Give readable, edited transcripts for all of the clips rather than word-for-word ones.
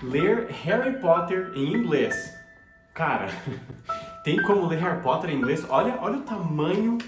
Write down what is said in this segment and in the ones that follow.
Ler Harry Potter em inglês. Cara, tem como ler Harry Potter em inglês? Olha o tamanho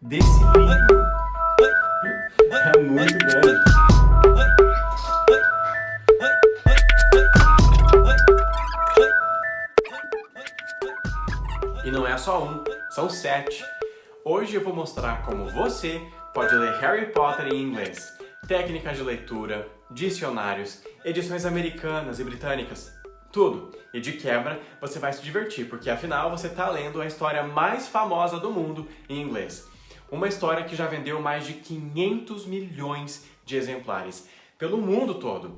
desse livro. É muito grande. E não é só um, são 7. Hoje eu vou mostrar como você pode ler Harry Potter em inglês. Técnicas de leitura, dicionários, edições americanas e britânicas, tudo. E de quebra, você vai se divertir, porque afinal você está lendo a história mais famosa do mundo em inglês. Uma história que já vendeu mais de 500 milhões de exemplares pelo mundo todo.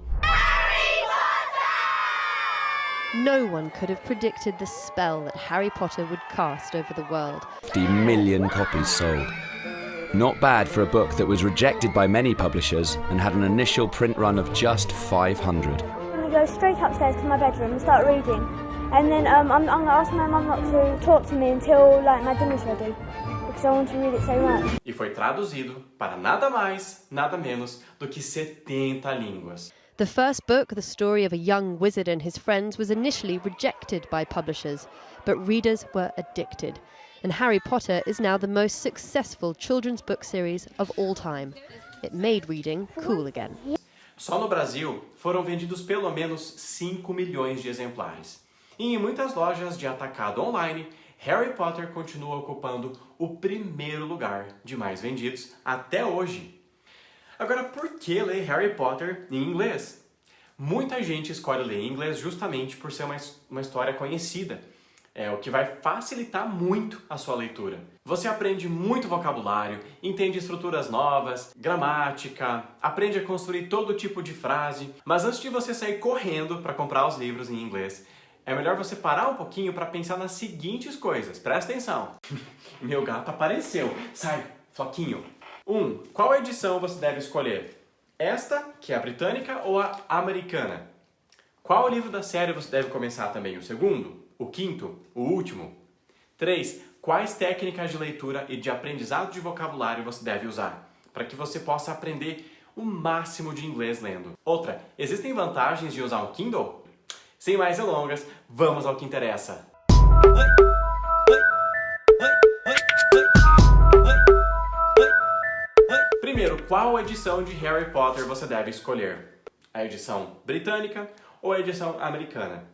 No one could have predicted the spell that Harry Potter would cast over the world. 50 million copies sold. Not bad for a book that was rejected by many publishers and had an initial print run of just 500. I'm going to go straight upstairs to my bedroom and start reading. And then I'm going to ask my mum not to talk to me until my dinner's ready. Because I want to read it so much. E foi traduzido para nada mais, nada menos do que 70 línguas. The first book, the story of a young wizard and his friends, was initially rejected by publishers, but readers were addicted. And Harry Potter is now the most successful children's book series of all time. It made reading cool again. Só no Brasil foram vendidos pelo menos 5 milhões de exemplares. E em muitas lojas de atacado online, Harry Potter continua ocupando o primeiro lugar de mais vendidos até hoje. Agora, por que ler Harry Potter em inglês? Muita gente escolhe ler em inglês justamente por ser uma história conhecida. É o que vai facilitar muito a sua leitura. Você aprende muito vocabulário, entende estruturas novas, gramática, aprende a construir todo tipo de frase. Mas antes de você sair correndo para comprar os livros em inglês, é melhor você parar um pouquinho para pensar nas seguintes coisas. Presta atenção. Meu gato apareceu. Sai, Floquinho. 1. Qual edição você deve escolher? Esta, que é a britânica, ou a americana? Qual livro da série você deve começar também? O segundo? O quinto? O último? 3. Quais técnicas de leitura e de aprendizado de vocabulário você deve usar? Para que você possa aprender o máximo de inglês lendo. Outra, existem vantagens de usar um Kindle? Sem mais delongas, vamos ao que interessa. Primeiro, qual edição de Harry Potter você deve escolher? A edição britânica ou a edição americana?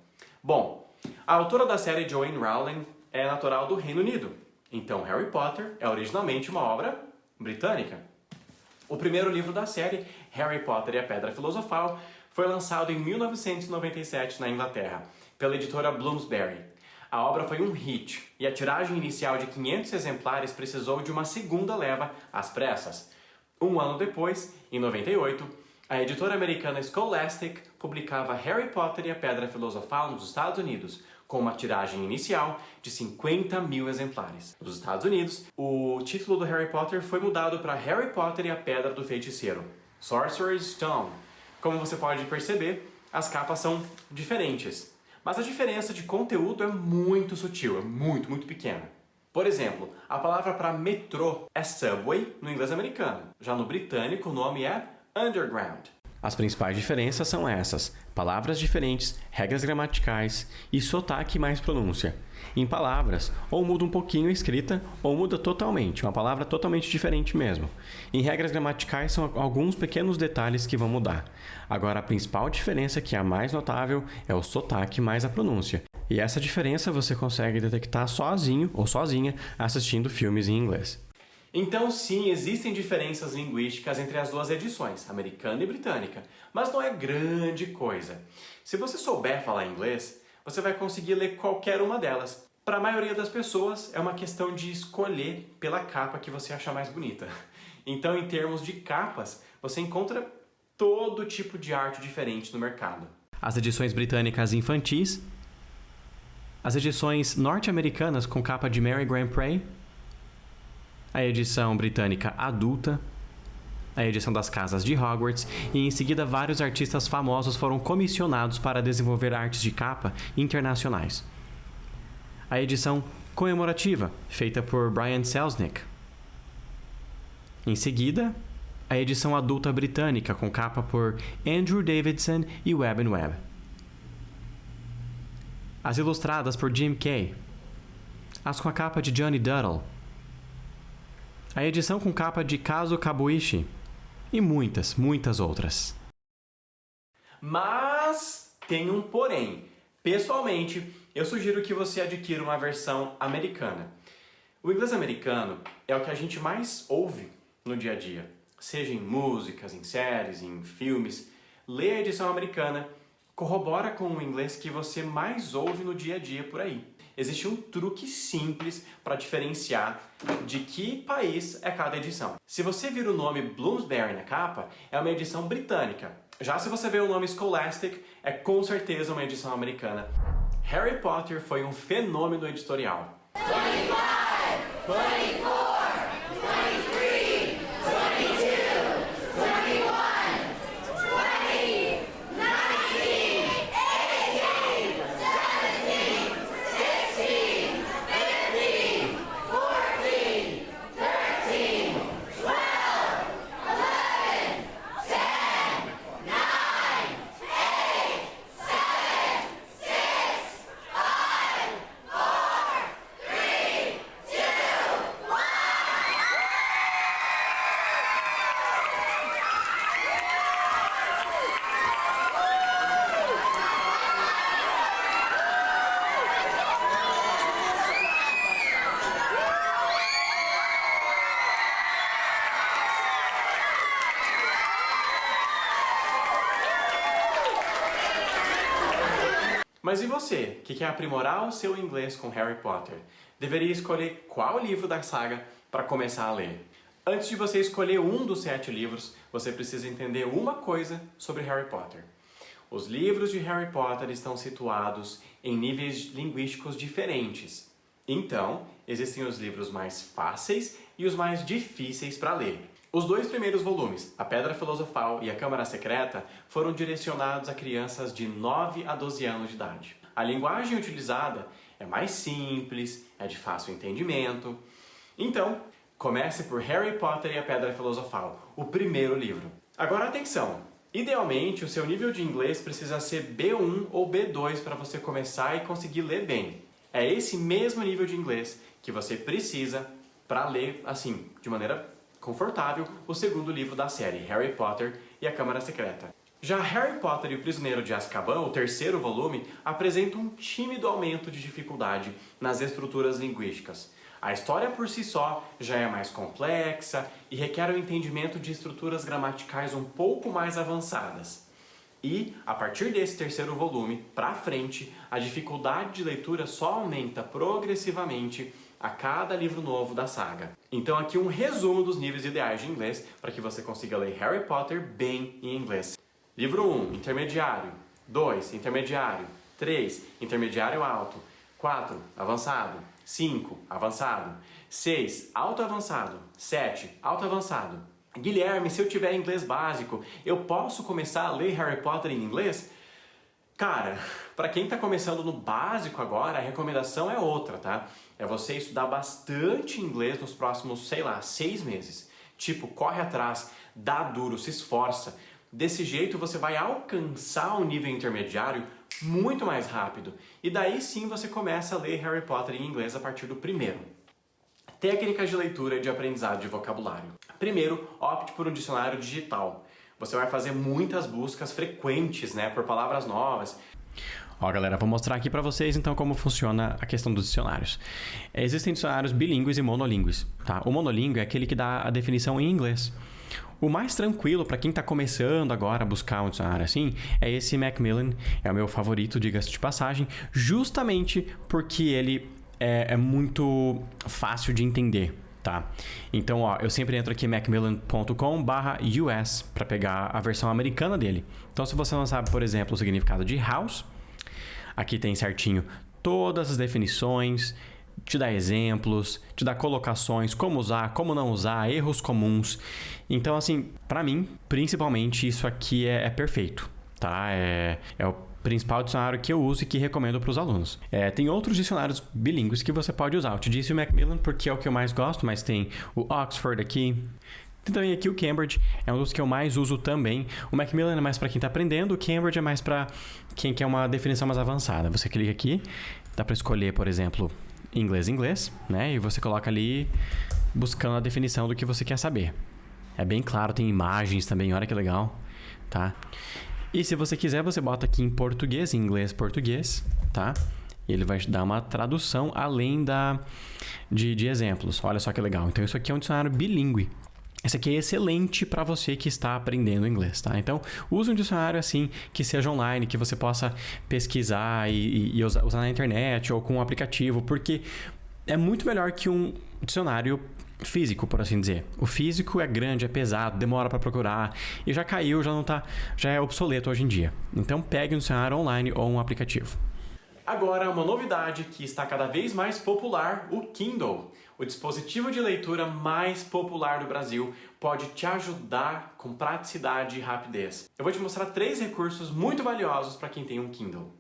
Bom, a autora da série Joanne Rowling é natural do Reino Unido, então Harry Potter é originalmente uma obra britânica. O primeiro livro da série, Harry Potter e a Pedra Filosofal, foi lançado em 1997 na Inglaterra, pela editora Bloomsbury. A obra foi um hit e a tiragem inicial de 500 exemplares precisou de uma segunda leva às pressas. Um ano depois, em 98, a editora americana Scholastic publicava Harry Potter e a Pedra Filosofal nos Estados Unidos, com uma tiragem inicial de 50 mil exemplares. Nos Estados Unidos, o título do Harry Potter foi mudado para Harry Potter e a Pedra do Feiticeiro, Sorcerer's Stone. Como você pode perceber, as capas são diferentes, mas a diferença de conteúdo é muito sutil, é muito pequena. Por exemplo, a palavra para metrô é subway no inglês americano, já no britânico o nome é underground. As principais diferenças são essas: palavras diferentes, regras gramaticais e sotaque mais pronúncia. Em palavras, ou muda um pouquinho a escrita, ou muda totalmente, uma palavra totalmente diferente mesmo. Em regras gramaticais são alguns pequenos detalhes que vão mudar. Agora, a principal diferença, que é a mais notável, é o sotaque mais a pronúncia. E essa diferença você consegue detectar sozinho ou sozinha assistindo filmes em inglês. Então sim, existem diferenças linguísticas entre as duas edições, americana e britânica, mas não é grande coisa. Se você souber falar inglês, você vai conseguir ler qualquer uma delas. Para a maioria das pessoas, é uma questão de escolher pela capa que você achar mais bonita. Então, em termos de capas, você encontra todo tipo de arte diferente no mercado. As edições britânicas infantis, as edições norte-americanas com capa de Mary Grant Prey, a edição britânica adulta, a edição das casas de Hogwarts, e em seguida vários artistas famosos foram comissionados para desenvolver artes de capa internacionais. A edição comemorativa, feita por Brian Selznick. Em seguida, a edição adulta britânica, com capa por Andrew Davidson e Webb and Webb. as ilustradas por Jim Kay, as com a capa de Johnny Duddle, a edição com capa de Kazu Kabuishi e muitas, muitas outras. Mas tem um porém. Pessoalmente, eu sugiro que você adquira uma versão americana. O inglês americano é o que a gente mais ouve no dia a dia, seja em músicas, em séries, em filmes. Lê a edição americana, corrobora com o inglês que você mais ouve no dia a dia por aí. Existe um truque simples para diferenciar de que país é cada edição. Se você vir o nome Bloomsbury na capa, é uma edição britânica. Já se você ver o nome Scholastic, é com certeza uma edição americana. Harry Potter foi um fenômeno editorial. 25, 24, 23, 22, 21, 20, 19, 18, 17, 16, 15, 14, 13, 12, 11, 10, 9, 8, 7, 6, 5, 4, 3, 2, 1. Mas e você, que quer aprimorar o seu inglês com Harry Potter? Deveria escolher qual livro da saga para começar a ler. Antes de você escolher um dos 7 livros, você precisa entender uma coisa sobre Harry Potter. Os livros de Harry Potter estão situados em níveis linguísticos diferentes. Então, existem os livros mais fáceis e os mais difíceis para ler. Os 2 primeiros volumes, A Pedra Filosofal e A Câmara Secreta, foram direcionados a crianças de 9 a 12 anos de idade. A linguagem utilizada é mais simples, é de fácil entendimento. Então, comece por Harry Potter e A Pedra Filosofal, o primeiro livro. Agora atenção! Idealmente, o seu nível de inglês precisa ser B1 ou B2 para você começar e conseguir ler bem. É esse mesmo nível de inglês que você precisa para ler, assim, de maneira confortável, o segundo livro da série, Harry Potter e a Câmara Secreta. Já Harry Potter e o Prisioneiro de Azkaban, o terceiro volume, apresenta um tímido aumento de dificuldade nas estruturas linguísticas. A história por si só já é mais complexa e requer o entendimento de estruturas gramaticais um pouco mais avançadas. E, a partir desse terceiro volume, para frente, a dificuldade de leitura só aumenta progressivamente a cada livro novo da saga. Então aqui um resumo dos níveis ideais de inglês para que você consiga ler Harry Potter bem em inglês. Livro 1, intermediário. 2, intermediário. 3, intermediário alto. 4, avançado. 5, avançado. 6, alto avançado. 7, alto avançado. Guilherme, se eu tiver inglês básico, eu posso começar a ler Harry Potter em inglês? Cara, para quem está começando no básico agora, a recomendação é outra, tá? É você estudar bastante inglês nos próximos, 6 meses. Tipo, corre atrás, dá duro, se esforça. Desse jeito você vai alcançar um nível intermediário muito mais rápido. E daí sim você começa a ler Harry Potter em inglês a partir do primeiro. Técnicas de leitura e de aprendizado de vocabulário. Primeiro, opte por um dicionário digital. Você vai fazer muitas buscas frequentes, por palavras novas. Ó, galera, vou mostrar aqui para vocês então como funciona a questão dos dicionários. Existem dicionários bilíngues e monolíngues, tá? O monolíngue é aquele que dá a definição em inglês. O mais tranquilo para quem está começando agora a buscar um dicionário assim é esse Macmillan, é o meu favorito, diga-se de passagem, justamente porque ele é muito fácil de entender, tá? Então, ó, eu sempre entro aqui macmillan.com/US para pegar a versão americana dele. Então, se você não sabe, por exemplo, o significado de house, aqui tem certinho todas as definições, te dá exemplos, te dá colocações, como usar, como não usar, erros comuns. Então, assim, para mim, principalmente, isso aqui é perfeito, tá? É o principal dicionário que eu uso e que recomendo para os alunos. Tem outros dicionários bilíngues que você pode usar. Eu te disse o Macmillan porque é o que eu mais gosto, mas tem o Oxford aqui, Tem também aqui o Cambridge, é um dos que eu mais uso também. O Macmillan é mais para quem está aprendendo, o Cambridge é mais para quem quer uma definição mais avançada. Você clica aqui, dá para escolher, por exemplo, inglês, né? E você coloca ali buscando a definição do que você quer saber. É bem claro, tem imagens também, olha que legal, tá? E se você quiser, você bota aqui em português, em inglês, português, tá? E ele vai te dar uma tradução além de exemplos. Olha só que legal. Então, isso aqui é um dicionário bilíngue. Esse aqui é excelente para você que está aprendendo inglês, tá? Então, use um dicionário assim, que seja online, que você possa pesquisar e usar na internet ou com um aplicativo, porque é muito melhor que um dicionário físico, por assim dizer. O físico é grande, é pesado, demora para procurar e já caiu, já é obsoleto hoje em dia. Então, pegue um dicionário online ou um aplicativo. Agora, uma novidade que está cada vez mais popular, o Kindle. O dispositivo de leitura mais popular do Brasil pode te ajudar com praticidade e rapidez. Eu vou te mostrar 3 recursos muito valiosos para quem tem um Kindle.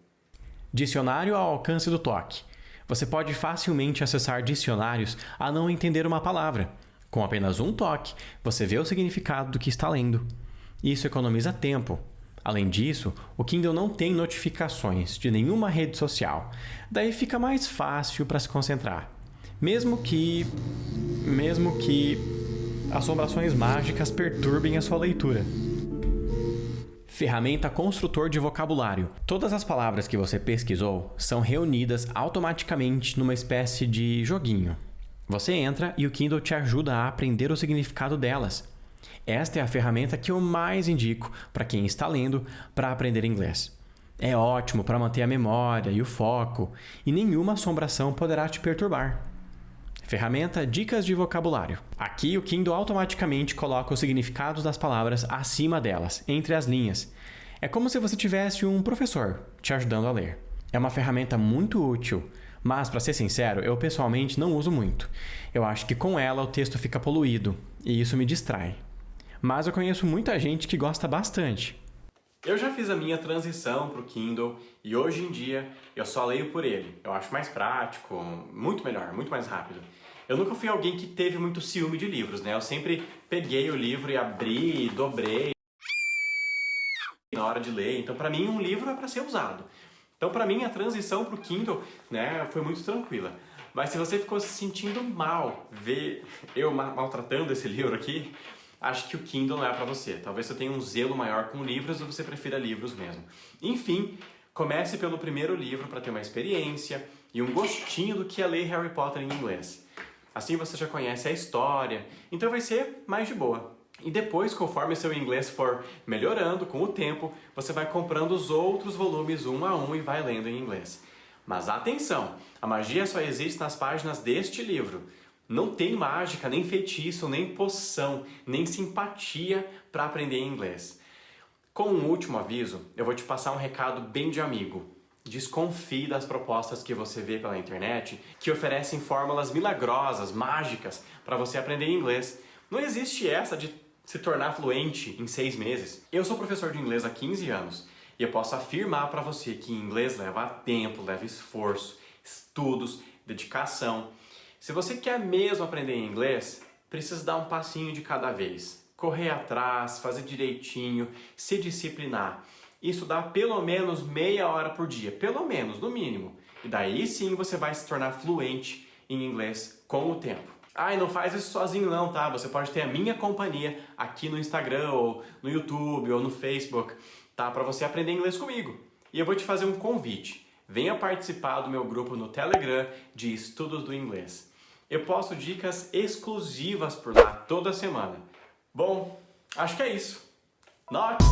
Dicionário ao alcance do toque. Você pode facilmente acessar dicionários a não entender uma palavra. Com apenas um toque, você vê o significado do que está lendo. Isso economiza tempo. Além disso, o Kindle não tem notificações de nenhuma rede social. Daí fica mais fácil para se concentrar. Mesmo que assombrações mágicas perturbem a sua leitura. Ferramenta construtor de vocabulário. Todas as palavras que você pesquisou são reunidas automaticamente numa espécie de joguinho. Você entra e o Kindle te ajuda a aprender o significado delas. Esta é a ferramenta que eu mais indico para quem está lendo para aprender inglês. É ótimo para manter a memória e o foco, e nenhuma assombração poderá te perturbar. Ferramenta Dicas de Vocabulário. Aqui o Kindle automaticamente coloca os significados das palavras acima delas, entre as linhas. É como se você tivesse um professor te ajudando a ler. É uma ferramenta muito útil, mas, para ser sincero, eu pessoalmente não uso muito. Eu acho que com ela o texto fica poluído, e isso me distrai. Mas eu conheço muita gente que gosta bastante. Eu já fiz a minha transição para o Kindle e hoje em dia eu só leio por ele. Eu acho mais prático, muito melhor, muito mais rápido. Eu nunca fui alguém que teve muito ciúme de livros, né? Eu sempre peguei o livro e abri, dobrei na hora de ler. Então, para mim, um livro é para ser usado. Então, para mim, a transição para o Kindle, né, foi muito tranquila. Mas se você ficou se sentindo mal ver eu maltratando esse livro aqui, acho que o Kindle não é para você. Talvez você tenha um zelo maior com livros ou você prefira livros mesmo. Enfim, comece pelo primeiro livro para ter uma experiência e um gostinho do que é ler Harry Potter em inglês. Assim você já conhece a história, então vai ser mais de boa. E depois, conforme seu inglês for melhorando com o tempo, você vai comprando os outros volumes um a um e vai lendo em inglês. Mas atenção, a magia só existe nas páginas deste livro. Não tem mágica, nem feitiço, nem poção, nem simpatia para aprender inglês. Como um último aviso, eu vou te passar um recado bem de amigo. Desconfie das propostas que você vê pela internet que oferecem fórmulas milagrosas, mágicas, para você aprender inglês. Não existe essa de se tornar fluente em 6 meses. Eu sou professor de inglês há 15 anos e eu posso afirmar para você que inglês leva tempo, leva esforço, estudos, dedicação. Se você quer mesmo aprender inglês, precisa dar um passinho de cada vez. Correr atrás, fazer direitinho, se disciplinar. Isso dá pelo menos meia hora por dia, pelo menos, no mínimo. E daí sim você vai se tornar fluente em inglês com o tempo. Ah, e não faz isso sozinho não, tá? Você pode ter a minha companhia aqui no Instagram, ou no YouTube, ou no Facebook, tá? Para você aprender inglês comigo. E eu vou te fazer um convite. Venha participar do meu grupo no Telegram de estudos do inglês. Eu posto dicas exclusivas por lá toda semana. Bom, acho que é isso. Knox!